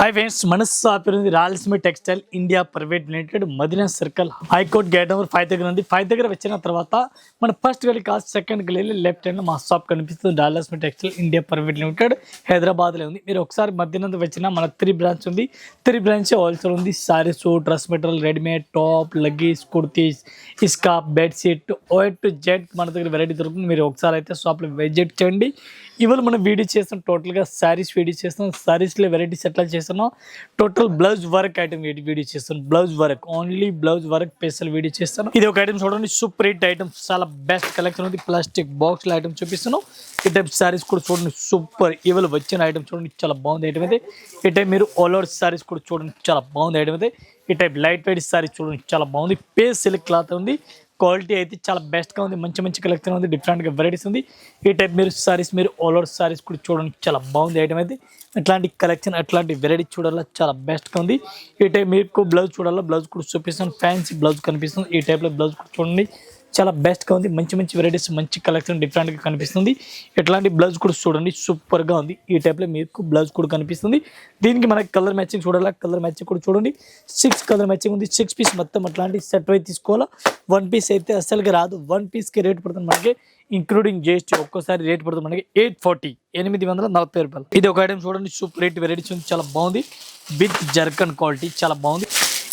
High friends मन shop Rayalaseema textile India private limited Madina circle high court gate number 5 దగ్గర ఉంది 5 దగ్గర వచ్చిన తర్వాత మన ఫస్ట్ గలి కాదు సెకండ్ గలి లెఫ్ట్ హ్యాండ్ మా షాప్ కనిపిస్తుంది Rayalaseema textile India private limited Hyderabad లో ఉంది మీరు ఒకసారి మధ్యనంద వచ్చిన మన 3 బ్రాంచ్ ఉంది 3 బ్రాంచ్ హోల్సేల్ ఉంది sarees dress material readymade top luggage kurtis scarf bed sheet A to Z మన దగ్గర వెరైటీ దొరుకుతుంది మీరు ఒకసారి అయితే షాప్ లో విజిట్ చేయండి ఇవాళ మనం వీడియో చేస్తాం టోటల్ గా సారీస్ వీడియో చేస్తాం సారీస్ లో వెరైటీస్ ఎట్లా చేస్తున్నాం total blouse work item video చేస్తాను blouse work only blouse work special video చేస్తాను ఇది ఒక ఐటమ్ చూడండి సూపర్ హిట్ ఐటమ్ చాలా బెస్ట్ కలెక్షన్ ఉంది ప్లాస్టిక్ బాక్స్ లో ఐటమ్ చూపిస్తున్నాను ఈ టైప్ సారీస్ కూడా చూడండి సూపర్ ఇవాళ వచ్చిన ఐటమ్ చూడండి చాలా బాగుంది ఐటమ్ అయితే ఈ టైప్ మీరు ఆల్ ఓవర్ సారీస్ కూడా చూడండి చాలా బాగుంది ఐటమ్ అయితే ఈ టైప్ లైట్ వెయిట్ సారీస్ చూడండి చాలా బాగుంది పేస్ సిల్క్ క్లాత్ ఉంది క్వాలిటీ అయితే చాలా బెస్ట్గా ఉంది మంచి కలెక్షన్ ఉంది డిఫరెంట్గా వెరైటీస్ ఉంది ఈ టైప్ మీరు సారీస్ మీరు ఆల్ ఓవర్ సారీస్ కూడా చూడండి చాలా బాగుంది ఐటమ్ అయితే అట్లాంటి కలెక్షన్ అట్లాంటి వెరైటీ చూడాలా చాలా బెస్ట్గా ఉంది ఈ టైప్ మీకు బ్లౌజ్ చూడాలా బ్లౌజ్ కూడా చూపిస్తాను ఫ్యాన్సీ బ్లౌజ్ కనిపిస్తుంది ఈ టైప్లో బ్లౌజ్ కూడా చూడండి చాలా బెస్ట్గా ఉంది మంచి వెరైటీస్ మంచి కలెక్షన్ డిఫరెంట్గా కనిపిస్తుంది ఇట్లాంటి బ్లౌజ్ కూడా చూడండి సూపర్గా ఉంది ఈ టైప్లో మీకు బ్లౌజ్ కూడా కనిపిస్తుంది దీనికి మనకి కలర్ మ్యాచింగ్ చూడాలా కలర్ మ్యాచింగ్ కూడా చూడండి 6 కలర్ మ్యాచింగ్ ఉంది 6 పీస్ మొత్తం అట్లాంటి సెట్ అయితే తీసుకోవాలా 1 పీస్ అయితే అసలుగా రాదు 1 పీస్కి రేట్ పడుతుంది మనకి ఇంక్లూడింగ్ జిఎస్టీ ఒక్కోసారి రేట్ పడుతుంది మనకి 840 రూపాయలు ఇది ఒక ఐటమ్ చూడండి సూపర్ రేట్ వెరైటీస్ ఉంది చాలా బాగుంది విత్ జర్కన్ క్వాలిటీ చాలా బాగుంది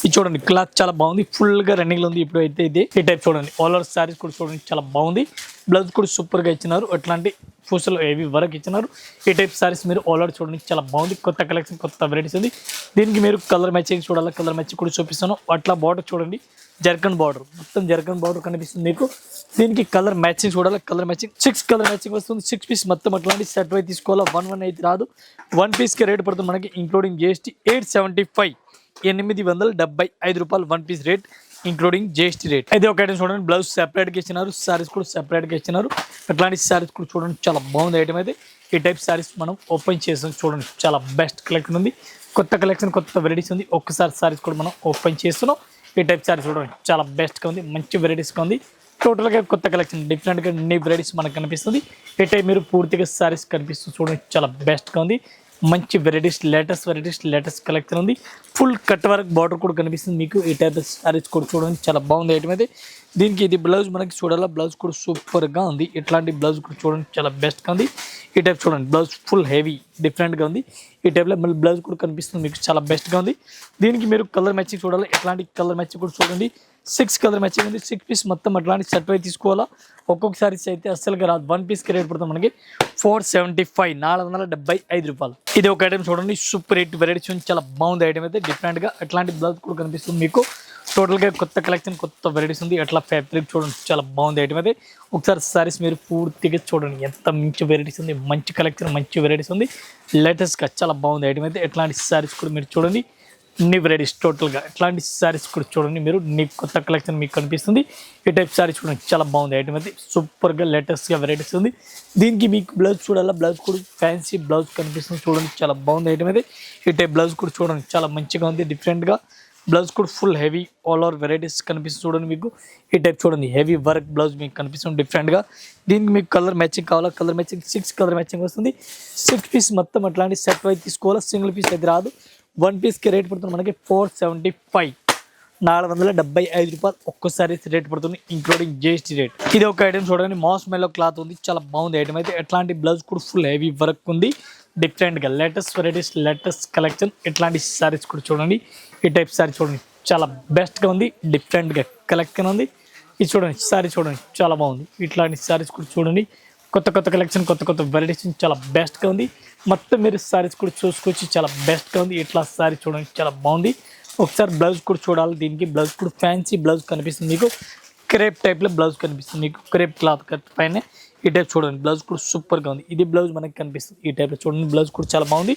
ఇది చూడండి క్లాత్ చాలా బాగుంది ఫుల్గా రన్నింగ్లో ఉంది ఇప్పుడు అయితే ఇది ఈ టైప్ చూడండి ఆల్ ఓవర్ సారీస్ కూడా చూడండి చాలా బాగుంది బ్లౌజ్ కూడా సూపర్గా ఇచ్చినారు అట్లాంటి పూసలు హెవీ వర్క్ ఇచ్చినారు ఈ టైప్ సారీస్ మీరు ఆల్ ఓవర్ చూడండి చాలా బాగుంది కొత్త కలెక్షన్ కొత్త వెరైటీస్ ఉంది దీనికి మీరు కలర్ మ్యాచింగ్ చూడాలి కలర్ మ్యాచింగ్ కూడా చూపిస్తాను అట్లా బార్డర్ చూడండి జర్కన్ బార్డర్ మొత్తం జర్కన్ బార్డర్ కనిపిస్తుంది మీకు దీనికి కలర్ మ్యాచింగ్ చూడాలి కలర్ మ్యాచింగ్ 6 కలర్ మ్యాచింగ్ వస్తుంది 6 పీస్ మొత్తం అట్లాంటి సెట్ అయితే తీసుకోవాలా 1 అయితే రాదు 1 పీస్కి రేట్ పడుతుంది మనకి ఇంక్లూడింగ్ జిఎస్టీ 875 రూపాయలు 1 piece rate including GST rate అయితే ఒక ఐటమ్ చూడండి బ్లౌజ్ సెపరేట్గా ఇచ్చినారు సారీస్ కూడా సెపరేట్గా ఇచ్చినారు అట్లాంటి సారీస్ కూడా చూడండి చాలా బాగుంది ఐటమ్ అయితే ఈ టైప్ సారీస్ మనం ఓపెన్ చేస్తాం చూడండి చాలా బెస్ట్ కలెక్షన్ ఉంది కొత్త కలెక్షన్ కొత్త వెరైటీస్ ఉంది ఒక్కసారి సారీస్ కూడా మనం ఓపెన్ చేస్తున్నాం ఈ టైప్ సారీస్ చూడండి చాలా బెస్ట్గా ఉంది మంచి వెరైటీస్గా ఉంది టోటల్గా కొత్త కలెక్షన్ డిఫరెంట్గా అన్ని వెరైటీస్ మనకు కనిపిస్తుంది ఈ టైప్ మీరు పూర్తిగా సారీస్ కనిపిస్తుంది చూడండి చాలా బెస్ట్గా ఉంది మంచి వెరైటీస్ లేటెస్ట్ కలెక్షన్ ఉంది ఫుల్ కట్ వర్క్ బార్డర్ కూడా కనిపిస్తుంది మీకు ఈ టైప్ సారీస్ కూడా చూడండి చాలా బాగుంది ఐటమ్ అయితే దీనికి ఇది బ్లౌజ్ మనకి చూడాలా బ్లౌజ్ కూడా సూపర్గా ఉంది ఇట్లాంటి బ్లౌజ్ కూడా చూడండి చాలా బెస్ట్గా ఉంది ఈ టైప్ చూడండి బ్లౌజ్ ఫుల్ హెవీ డిఫరెంట్గా ఉంది ఈ టైప్లో మళ్ళీ బ్లౌజ్ కూడా కనిపిస్తుంది మీకు చాలా బెస్ట్గా ఉంది దీనికి మీరు కలర్ మ్యాచింగ్ చూడాలి ఎట్లాంటి కలర్ మ్యాచింగ్ కూడా చూడండి 6 కలర్ మ్యాచింగ్ ఉంది 6 పీస్ మొత్తం అట్లాంటి సెట్ అయితే తీసుకోవాలా ఒక్కొక్క సారీస్ అయితే అస్సలుగా రాదు 1 పీస్కి రేట్ పడుతుంది మనకి 475 రూపాయలు ఇది ఒక ఐటమ్ చూడండి సూపర్ హిట్ వెరైటీస్ చాలా బాగుంది ఐటమ్ అయితే డిఫరెంట్గా అట్లాంటి బ్లౌజ్ కూడా కనిపిస్తుంది మీకు టోటల్గా కొత్త కలెక్షన్ కొత్త వెరైటీస్ ఉంది అట్లా ఫ్యాబ్రిక్ చూడండి చాలా బాగుంది ఐటమ్ అయితే ఒకసారి సారీస్ మీరు పూర్తిగా చూడండి ఎంత మంచి వెరైటీస్ ఉంది మంచి కలెక్షన్ మంచి వెరైటీస్ ఉంది లేటెస్ట్గా చాలా బాగుంది ఐటమ్ అయితే ఎట్లాంటి సారీస్ కూడా మీరు చూడండి నీ వెరైటీస్ టోటల్గా ఎట్లాంటి సారీస్ కూడా చూడండి మీరు నీ కొత్త కలెక్షన్ మీకు కనిపిస్తుంది ఈ టైప్ సారీస్ చూడండి చాలా బాగుంది ఐటమ్ అయితే సూపర్గా లేటెస్ట్గా వెరైటీస్ ఉంది దీనికి మీకు బ్లౌజ్ చూడాలా బ్లౌజ్ కూడా ఫ్యాన్సీ బ్లౌజ్ కనిపిస్తుంది చూడండి చాలా బాగుంది ఐటమ్ అయితే ఈ టైప్ బ్లౌజ్ కూడా చూడండి చాలా మంచిగా ఉంది డిఫరెంట్గా బ్లౌజ్ కూడా full heavy all over varieties కనిపిస్తుంది చూడండి మీకు ఈ టైప్ చూడండి హెవీ వర్క్ బ్లౌజ్ మీకు కనిపిస్తుంది డిఫరెంట్గా దీనికి మీకు కలర్ మ్యాచింగ్ కావాలా కలర్ మ్యాచింగ్ 6 కలర్ మ్యాచింగ్ వస్తుంది 6 పీస్ మొత్తం అట్లాంటి సెట్ అయితే తీసుకోవాలా సింగిల్ పీస్ అయితే రాదు 1 పీస్కి రేట్ పడుతుంది మనకి 475 రూపాయలు ఒక్కసారి రేట్ పడుతుంది ఇంక్లూడింగ్ జిఎస్టీ రేట్ ఇది ఒక ఐటమ్ చూడండి మాస్ మెల్లో క్లాత్ ఉంది చాలా బాగుంది ఐటమ్ అయితే ఎట్లాంటి బ్లౌజ్ కూడా ఫుల్ హెవీ వర్క్ ఉంది డిఫరెంట్గా లేటెస్ట్ వెరైటీస్ లేటెస్ట్ కలెక్షన్ ఇట్లాంటి సారీస్ కూడా చూడండి ఈ టైప్ సారీ చూడండి చాలా బెస్ట్గా ఉంది డిఫరెంట్గా కలెక్షన్ ఉంది ఇది చూడండి సారీ చూడండి చాలా బాగుంది ఇట్లాంటి సారీస్ కూడా చూడండి కొత్త కలెక్షన్ కొత్త వెరైటీస్ చాలా బెస్ట్గా ఉంది మొత్తం మీరు సారీస్ కూడా చూసుకొచ్చి చాలా బెస్ట్గా ఉంది ఇట్లా సారీ చూడండి చాలా బాగుంది ఒకసారి బ్లౌజ్ కూడా చూడాలి దీనికి బ్లౌజ్ కూడా ఫ్యాన్సీ బ్లౌజ్ కనిపిస్తుంది మీకు క్రేప్ టైప్లో బ్లౌజ్ కనిపిస్తుంది మీకు క్రేప్ క్లాత్ పైన ఈ టైప్ చూడండి బ్లౌజ్ కూడా సూపర్గా ఉంది ఇది బ్లౌజ్ మనకి కనిపిస్తుంది ఈ టైప్లో చూడండి బ్లౌజ్ కూడా చాలా బాగుంది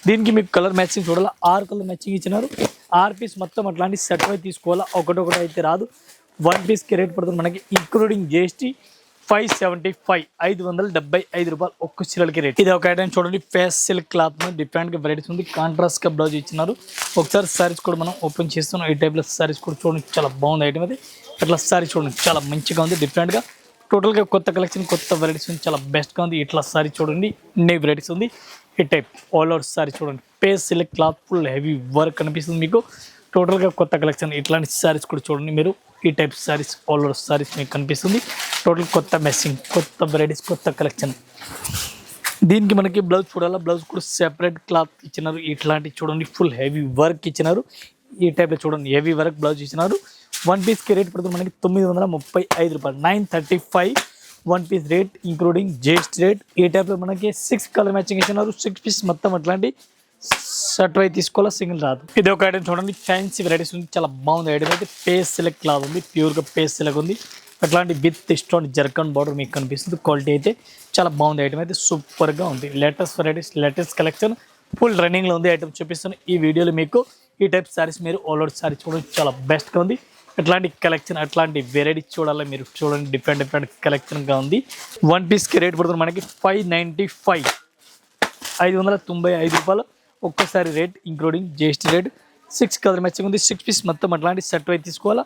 దీనికి మీకు కలర్ మ్యాచింగ్ చూడాలి 6 కలర్ మ్యాచింగ్ ఇచ్చినారు 6 పీస్ మొత్తం అట్లాంటి సెట్ అయితే తీసుకోవాలా ఒకటి అయితే రాదు 1 పీస్కి రేట్ పడుతుంది మనకి ఇంక్లూడింగ్ జిఎస్టీ 575 రూపాయలు ఒక్క చీరలకి రేట్ ఇది ఒక ఐటమ్ చూడండి ఫేస్ సిల్క్ క్లాత్ డిఫరెంట్గా వెరైటీస్ ఉంది కాంట్రాస్ట్గా బ్లౌజ్ ఇచ్చినారు ఒకసారి సారీస్ కూడా మనం ఓపెన్ చేస్తున్నాం ఈ టైప్లో సారీస్ కూడా చూడండి చాలా బాగుంది ఐటమ్ అది అట్లా సారీస్ చూడండి చాలా మంచిగా ఉంది డిఫరెంట్గా టోటల్గా కొత్త కలెక్షన్ కొత్త వెరైటీస్ ఉంది చాలా బెస్ట్గా ఉంది ఇట్లా సారీ చూడండి ఇన్ని వెరైటీస్ ఉంది ఈ టైప్ ఆల్ ఓవర్ సారీ చూడండి, పేస్ silk cloth full heavy work కనిపిస్తుంది మీకు. టోటల్గా కొత్త కలెక్షన్. ఇట్లాంటి సారీస్ కూడా చూడండి మీరు, ఈ type saris all over saris మీకు కనిపిస్తుంది. టోటల్ కొత్త మెస్సింగ్, కొత్త వెరైటీస్, కొత్త కలెక్షన్. దీనికి మనకి బ్లౌజ్ చూడాలా, బ్లౌజ్ కూడా సెపరేట్ క్లాత్ ఇచ్చినారు. ఇట్లాంటి చూడండి ఫుల్ హెవీ వర్క్ ఇచ్చినారు. ఈ టైప్లో చూడండి హెవీ వర్క్ బ్లౌజ్ ఇచ్చినారు. వన్ పీస్కి రేట్ పడుతుంది మనకి 935 రూపాయలు, 935 one piece rate including GST rate. ఈ టైప్లో మనకి 6 కలర్ మ్యాచింగ్ ఇచ్చినారు. 6 పీస్ మొత్తం అట్లాంటి షర్ట్ వై తీసుకోవాలా, సింగిల్ రాదు. ఇది ఒక ఐటమ్ చూడండి, ఫ్యాన్సీ వెరైటీస్ ఉంది, చాలా బాగుంది. ఐటమ్ అయితే పేస్ సిల్క్ క్లాత్ ఉంది, ప్యూర్గా పేస్ సిల్క్ ఉంది. అట్లాంటి విత్ స్టోన్ జర్కన్ బార్డర్ మీకు కనిపిస్తుంది. క్వాలిటీ అయితే చాలా బాగుంది. ఐటమ్ అయితే సూపర్గా ఉంది. Latest varieties, latest collection full రన్నింగ్లో ఉంది. ఐటమ్ చూపిస్తాను ఈ వీడియోలో మీకు. ఈ టైప్ సారీస్ మీరు ఆల్ ఓవర్ సారీ చూడండి, చాలా బెస్ట్గా ఉంది. అట్లాంటి కలెక్షన్, అట్లాంటి వెరైటీస్ చూడాలి మీరు, చూడండి డిఫరెంట్ కలెక్షన్గా ఉంది. వన్ పీస్కి రేట్ పడుతుంది మనకి 595, 595 రూపాయలు ఒక్కసారి rate including GST rate. 6 colour matching ఉంది. 6 పీస్ మొత్తం అట్లాంటి సెట్ అయితే తీసుకోవాలా,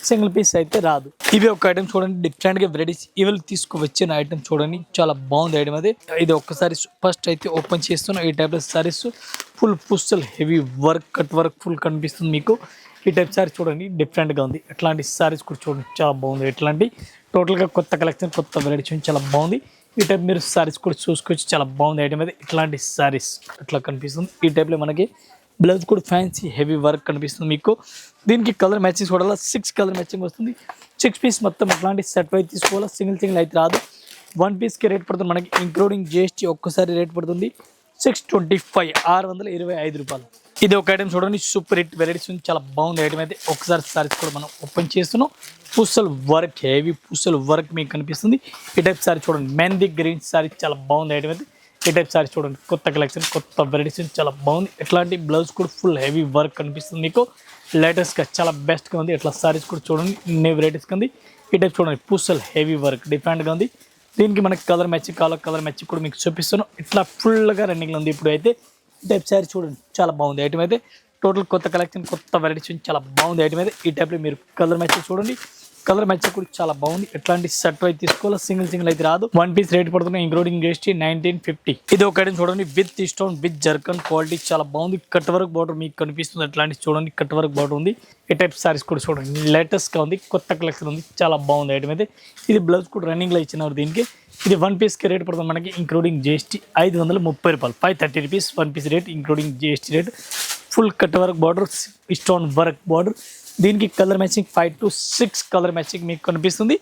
సింగిల్ పీస్ అయితే రాదు. ఇవి ఒక ఐటమ్ చూడండి, డిఫరెంట్గా వెరైటీస్ ఇవి తీసుకువచ్చిన ఐటమ్ చూడండి, చాలా బాగుంది ఐటమ్ అది. ఇది ఒక్కసారి ఫస్ట్ అయితే ఓపెన్ చేస్తున్నాం. ఈ టైప్లో సారీస్ ఫుల్ పుస్తల్ heavy work, cut work full కనిపిస్తుంది మీకు. ఈ టైప్ సారీ చూడండి డిఫరెంట్గా ఉంది. ఇట్లాంటి సారీస్ కూడా చూడండి చాలా బాగుంది. ఇట్లాంటి టోటల్గా కొత్త కలెక్షన్, కొత్త వెరైటీ చాలా బాగుంది. ఈ టైప్ మీరు సారీస్ కూడా చూసుకోవచ్చు, చాలా బాగుంది ఐటమ్ అయితే. ఇట్లాంటి సారీస్ ఇట్లా కనిపిస్తుంది. ఈ టైప్లో మనకి బ్లౌజ్ కూడా ఫ్యాన్సీ హెవీ వర్క్ కనిపిస్తుంది మీకు. దీనికి కలర్ మ్యాచింగ్ చూడాలా, 6 కలర్ మ్యాచింగ్ వస్తుంది. 6 పీస్ మొత్తం అట్లాంటి సెట్ వైజ్ తీసుకోవాలా, సింగిల్ అయితే రాదు. వన్ పీస్కి రేట్ పడుతుంది మనకి ఇంక్లూడింగ్ జిఎస్టీ ఒక్కసారి రేట్ పడుతుంది 625, 625 రూపాయలు. ఇది ఒక ఐటమ్ చూడండి, సూపర్ హిట్ వెరైటీస్ ఉంది, చాలా బాగుంది ఐటమ్ అయితే. ఒకసారి సారీస్ కూడా మనం ఓపెన్ చేస్తున్నాం. పూసల్ వర్క్, హెవీ పూసల్ వర్క్ మీకు కనిపిస్తుంది. ఈ టైప్ సారీ చూడండి, మెహందీ గ్రీన్ సారీ చాలా బాగుంది ఐటమ్ అయితే. ఈ టైప్ సారీ చూడండి, కొత్త కలెక్షన్, కొత్త వెరైటీస్ చాలా బాగుంది. ఇట్లాంటి బ్లౌజ్ కూడా ఫుల్ హెవీ వర్క్ కనిపిస్తుంది మీకు. లేటెస్ట్గా చాలా బెస్ట్గా ఉంది. ఇట్లా సారీస్ కూడా చూడండి, ఇన్ని వెరైటీస్గా ఉంది. ఈ టైప్ చూడండి, పూసల్ హెవీ వర్క్ డిఫరెంట్గా ఉంది. దీనికి మనకి కలర్ మ్యాచింగ్ కావాలా, కలర్ మ్యాచింగ్ కూడా మీకు చూపిస్తాను. ఇట్లా ఫుల్గా రన్నింగ్లో ఉంది ఇప్పుడు అయితే. ఈ టైప్ సారీ చూడండి, చాలా బాగుంది ఐటమ్ అయితే. టోటల్ కొత్త కలెక్షన్, కొత్త వెరైటీస్ చాలా బాగుంది ఐటమ్ అయితే. ఈ టైప్లో మీరు కలర్ మ్యాచింగ్ చూడండి, కలర్ మ్యాచింగ్ కూడా చాలా బాగుంది. ఎట్లాంటి సెట్ అయితే తీసుకోవాలి, సింగిల్ అయితే రాదు. వన్ పీస్ రేట్ పడుతుంది ఇంక్లూడింగ్ జిఎస్టీ 1950. ఇది ఒక ఐటమ్ చూడండి, with stone with zircon quality చాలా బాగుంది. కట్ వర్క్ బార్డర్ మీకు కనిపిస్తుంది. అట్లాంటి చూడండి కట్ వర్క్ బార్డర్ ఉంది. ఈ టైప్ సారీస్ కూడా చూడండి, లేటెస్ట్గా ఉంది, కొత్త కలెక్షన్ ఉంది, చాలా బాగుంది ఐటమ్ అయితే. ఇది బ్లౌజ్ కూడా రన్నింగ్లో ఇచ్చినారు దీనికి. ఇది వన్ పీస్కి రేట్ పడుతుంది మనకి ఇంక్లూడింగ్ జిఎస్టీ 530 రూపాయలు, 530 rupees one piece rate including GST rate. Full cut work border, stone work border. దీనికి colour matching 5 to 6 colour matching మీకు కనిపిస్తుంది.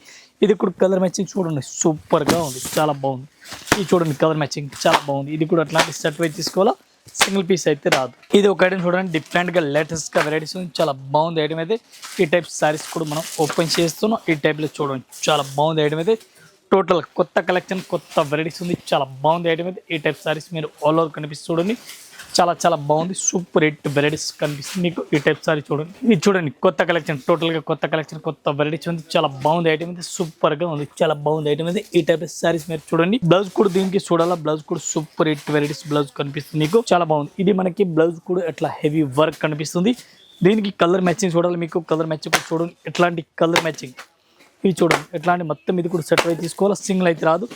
ఇది కూడా కలర్ మ్యాచింగ్ చూడండి, సూపర్గా ఉంది, చాలా బాగుంది. ఇది చూడండి కలర్ మ్యాచింగ్ చాలా బాగుంది. ఇది కూడా అట్లాంటి సెట్ వైజ్ తీసుకోవాలా, సింగిల్ పీస్ అయితే రాదు. ఇది ఒక ఐటమ్ చూడండి, డిఫరెంట్గా లేటెస్ట్గా వెరైటీస్ ఉంది, చాలా బాగుంది ఐటమ్ అయితే. ఈ టైప్ సారీస్ కూడా మనం ఓపెన్ చేస్తున్నాం. ఈ టైప్లో చూడండి, చాలా బాగుంది ఐటమ్ అయితే. టోటల్ కొత్త కలెక్షన్, కొత్త వెరైటీస్ ఉంది, చాలా బాగుంది ఐటమ్ అయితే. ఈ టైప్ సారీస్ మీరు ఆల్ ఓవర్ కనిపిస్తుంది చూడండి, చాలా బాగుంది. సూపర్ హిట్ వెరైటీస్ కనిపిస్తుంది మీకు. ఈ టైప్ సారీ చూడండి, ఇది చూడండి కొత్త కలెక్షన్, టోటల్గా కొత్త కలెక్షన్, కొత్త వెరైటీస్ ఉంది, చాలా బాగుంది ఐటమ్ అయితే. సూపర్గా ఉంది, చాలా బాగుంది ఐటమ్ అయితే. ఈ టైప్ సారీస్ మీరు చూడండి. బ్లౌజ్ కూడా దీనికి చూడాలా, బ్లౌజ్ కూడా సూపర్ హిట్ వెరైటీస్ బ్లౌజ్ కనిపిస్తుంది మీకు, చాలా బాగుంది. ఇది మనకి బ్లౌజ్ కూడా ఎట్లా హెవీ వర్క్ కనిపిస్తుంది. దీనికి కలర్ మ్యాచింగ్ చూడాలి మీకు, కలర్ మ్యాచింగ్ కూడా చూడండి, ఎట్లాంటి కలర్ మ్యాచింగ్ ఇది చూడండి. ఎట్లాంటి మొత్తం ఇది కూడా సెట్ అయితే తీసుకోవాలి, సింగిల్ అయితే రాదు.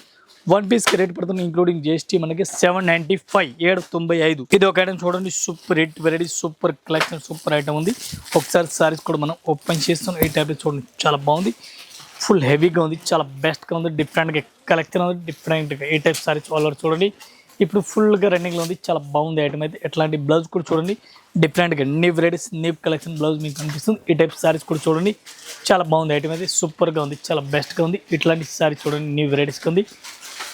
వన్ పీస్కి రేట్ పడుతుంది ఇంక్లూడింగ్ జిఎస్టీ మనకి 795, 795. ఇది ఒక ఐటమ్ చూడండి, super hit variety, super collection, super item ఉంది. ఒకసారి సారీస్ కూడా మనం ఓపెన్ చేస్తాం. ఈ టైప్ చూడండి, చాలా బాగుంది, ఫుల్ హెవీగా ఉంది, చాలా బెస్ట్గా ఉంది, డిఫరెంట్గా కలెక్షన్ ఉంది, డిఫరెంట్గా. ఈ టైప్ సారీస్ ఆల్ చూడండి, ఇప్పుడు ఫుల్గా రన్నింగ్లో ఉంది, చాలా బాగుంది ఐటమ్ అయితే. ఎట్లాంటి బ్లౌజ్ కూడా చూడండి, డిఫరెంట్గా new varieties, new collection blouse మీకు కనిపిస్తుంది. ఈ టైప్ సారీస్ కూడా చూడండి, చాలా బాగుంది ఐటమ్ అయితే, సూపర్గా ఉంది, చాలా బెస్ట్గా ఉంది. ఇట్లాంటి సారీస్ చూడండి, న్యూ వెరైటీస్గా ఉంది.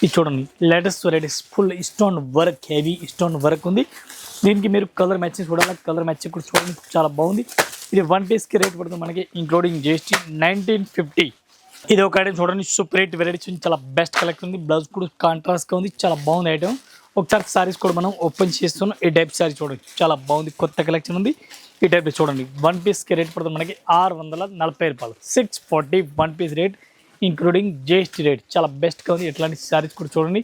ఇది చూడండి latest varieties, full stone work, heavy stone work ఉంది. దీనికి మీరు కలర్ మ్యాచింగ్ చూడాలి, కలర్ మ్యాచింగ్ కూడా చూడండి, చాలా బాగుంది. ఇది వన్ పీస్కి రేట్ పడుతుంది మనకి ఇంక్లూడింగ్ జిఎస్టీ 1950. ఇది ఒక ఐటమ్ చూడండి, సూపర్ హిట్ వెరైటీస్ ఉంది, చాలా బెస్ట్ కలెక్షన్ ఉంది. బ్లౌజ్ కూడా కాంట్రాస్ట్గా ఉంది, చాలా బాగుంది ఐటమ్. ఒకసారి సారీస్ కూడా మనం ఓపెన్ చేస్తున్నాం. ఈ టైప్ సారీ చూడండి, చాలా బాగుంది, కొత్త కలెక్షన్ ఉంది. ఈ టైప్ చూడండి, వన్ పీస్కి రేట్ పడుతుంది మనకి 640 రూపాయలు, 640 one piece rate including GST rate, చాలా బెస్ట్గా ఉంది. ఇట్లాంటి సారీస్ కూడా చూడండి,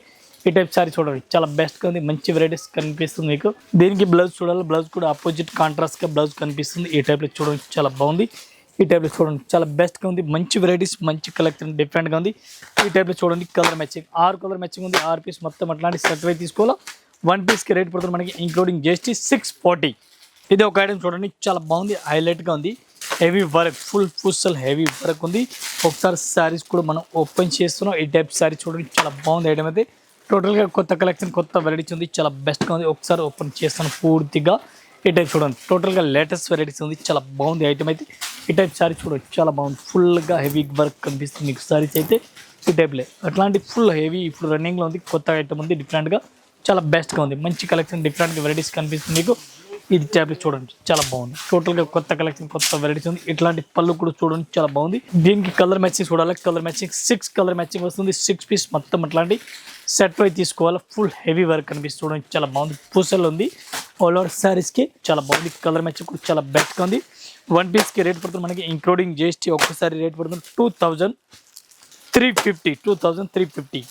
ఈ టైప్ సారీ చూడండి, చాలా బెస్ట్గా ఉంది, మంచి వెరైటీస్ కనిపిస్తుంది మీకు. దీనికి బ్లౌజ్ చూడాలి, బ్లౌజ్ కూడా ఆపోజిట్ కాంట్రాస్ట్గా బ్లౌజ్ కనిపిస్తుంది. ఈ టైప్లో చూడండి, చాలా బాగుంది. ఈ టైప్లో చూడండి, చాలా బెస్ట్గా ఉంది, మంచి వెరైటీస్, మంచి కలెక్షన్, డిఫరెంట్గా ఉంది. ఈ టైప్లో చూడండి కలర్ మ్యాచింగ్, 6 కలర్ మ్యాచింగ్ ఉంది, 6 పీస్ మొత్తం అట్లాంటి సెట్ వై తీసుకోవాలా. వన్ పీస్కి రేట్ పడుతుంది మనకి ఇంక్లూడింగ్ జిఎస్టీ 640. ఇది ఒక ఐటమ్ చూడండి, చాలా బాగుంది, హైలైట్గా ఉంది. Heavy work, full full heavy work ఉంది. ఒకసారి శారీస్ కూడా మనం ఓపెన్ చేస్తున్నాం. ఈ టైప్ శారీ చూడండి, చాలా బాగుంది ఐటమ్ అయితే. టోటల్గా కొత్త కలెక్షన్, కొత్త వెరైటీస్ ఉంది, చాలా బెస్ట్గా ఉంది. ఒకసారి ఓపెన్ చేస్తాను పూర్తిగా. ఈ టైప్ చూడండి, టోటల్గా లేటెస్ట్ వెరైటీస్ ఉంది, చాలా బాగుంది ఐటమ్ అయితే. ఈ టైప్ శారీ చూడండి, చాలా బాగుంది, ఫుల్గా హెవీ వర్క్ కనిపిస్తుంది మీకు శారీస్ అయితే. ఈ టైప్లే అట్లాంటి ఫుల్ హెవీ ఇప్పుడు రన్నింగ్లో ఉంది, కొత్త ఐటమ్ ఉంది, డిఫరెంట్గా చాలా బెస్ట్గా ఉంది. మంచి కలెక్షన్, డిఫరెంట్గా వెరైటీస్ కనిపిస్తుంది మీకు. ఇది ట్యాబ్లెట్ చూడండి, చాలా బాగుంది. టోటల్గా కొత్త కలెక్షన్, కొత్త వెరైటీస్ ఉంది. ఇట్లాంటి పళ్ళు కూడా చూడండి, చాలా బాగుంది. దీనికి కలర్ మ్యాచింగ్ చూడాలి, కలర్ మ్యాచింగ్ 6 కలర్ మ్యాచింగ్ వస్తుంది. 6 పీస్ మొత్తం అట్లాంటి సెట్ వై తీసుకోవాలి. ఫుల్ హెవీ వర్క్ కనిపిస్తుంది చూడండి, చాలా బాగుంది. పూసలు ఉంది ఆల్ ఓవర్ శారీస్కి, చాలా బాగుంది. కలర్ మ్యాచింగ్ కూడా చాలా బెస్ట్గా ఉంది. వన్ పీస్కి రేట్ పడుతుంది మనకి ఇంక్లూడింగ్ జిఎస్టీ ఒక్కసారి రేట్ పడుతుంది 2350.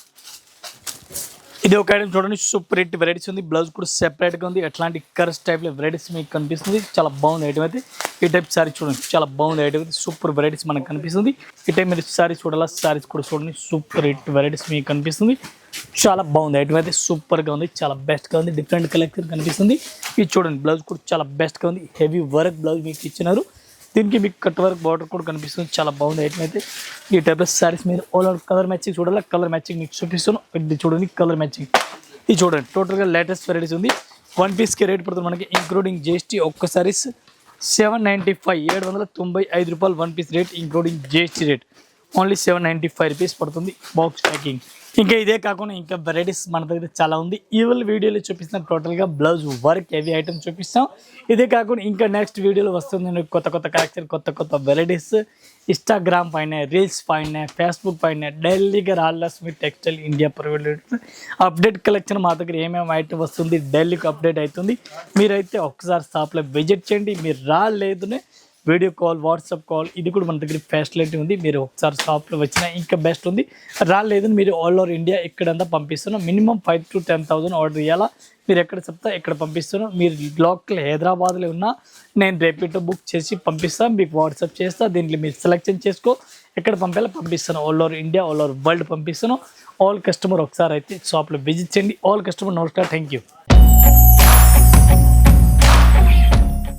ఇది ఒక ఐటమ్ చూడండి, సూపర్ హిట్ వెరైటీస్ ఉంది. బ్లౌజ్ కూడా సెపరేట్గా ఉంది. అట్లాంటి కర్స్ టైప్లో వెరైటీస్ మీకు కనిపిస్తుంది, చాలా బాగుంది ఐటమ్ అయితే. ఈ టైప్ శారీ చూడండి, చాలా బాగుంది ఐటమ్ అయితే. సూపర్ వెరైటీస్ మనకు కనిపిస్తుంది. ఈ టైం మీరు శారీస్ చూడాలా, శారీస్ కూడా చూడండి, సూపర్ హిట్ వెరైటీస్ మీకు కనిపిస్తుంది, చాలా బాగుంది ఐటమ్ అయితే. సూపర్గా ఉంది, చాలా బెస్ట్గా ఉంది, డిఫరెంట్ కలెక్షన్ కనిపిస్తుంది. ఇది చూడండి, బ్లౌజ్ కూడా చాలా బెస్ట్గా ఉంది. హెవీ వర్క్ బ్లౌజ్ మీకు ఇచ్చినారు. దీనికి మీకు కట్ వర్క్ బార్డర్ కూడా కనిపిస్తుంది, చాలా బాగుంది ఐటమ్ అయితే. ఈ టైప్ ఆఫ్ శారీస్ మీరు ఆల్ ఓవర్ కలర్ మ్యాచింగ్ చూడాలి, కలర్ మ్యాచింగ్ మీకు చూపిస్తాను. ఇది చూడండి, కలర్ మ్యాచింగ్. ఇది చూడండి, టోటల్గా లేటెస్ట్ వెరైటీస్ ఉంది. వన్ పీస్కి రేట్ పడుతుంది మనకి ఇంక్లూడింగ్ జిఎస్టీ ఒక్క సారీస్ 795 795 రూపాయలు. One piece rate including GST rate only 795 rupees పడుతుంది బాక్స్ ప్యాకింగ్. ఇంకా ఇదే కాకుండా ఇంకా వెరైటీస్ మన దగ్గర చాలా ఉంది. ఇవాళ వీడియోలో చూపిస్తాం టోటల్గా బ్లౌజ్ వర్క్ హెవీ ఐటమ్ చూపిస్తాం. ఇదే కాకుండా ఇంకా నెక్స్ట్ వీడియోలో వస్తుంది కొత్త కొత్త కలెక్షన్, కొత్త కొత్త వెరైటీస్. ఇన్స్టాగ్రామ్ పైన, రీల్స్ పైన, ఫేస్బుక్ పైన డైలీగా Rajalakshmi textile India private limited update collection మా దగ్గర ఏమేమి ఐటమ్ వస్తుంది డైలీకి అప్డేట్ అవుతుంది. మీరైతే ఒక్కసారి షాప్లో విజిట్ చేయండి. మీరు రాలేదునే వీడియో కాల్, వాట్సాప్ కాల్, ఇది కూడా మన దగ్గర ఫెసిలిటీ ఉంది. మీరు ఒకసారి షాప్లో వచ్చినా ఇంకా బెస్ట్ ఉంది. రాలేదని మీరు ఆల్ ఓవర్ ఇండియా ఎక్కడంతా పంపిస్తున్నాం. మినిమం 5,000 to 10,000 ఆర్డర్ ఇవ్వాలా. మీరు ఎక్కడ చెప్తా ఎక్కడ పంపిస్తున్నాం. మీరు లోకల్ హైదరాబాద్లో ఉన్నా నేను రేపిటో బుక్ చేసి పంపిస్తాను, మీకు వాట్సాప్ చేస్తా. దీంట్లో మీరు సెలెక్షన్ చేసుకో, ఎక్కడ పంపాలో పంపిస్తాను. All over India, all over world పంపిస్తాను. ఆల్ కస్టమర్ ఒకసారి అయితే షాప్లో విజిట్ చేయండి. ఆల్ కస్టమర్ నమస్కారం, థ్యాంక్ యూ.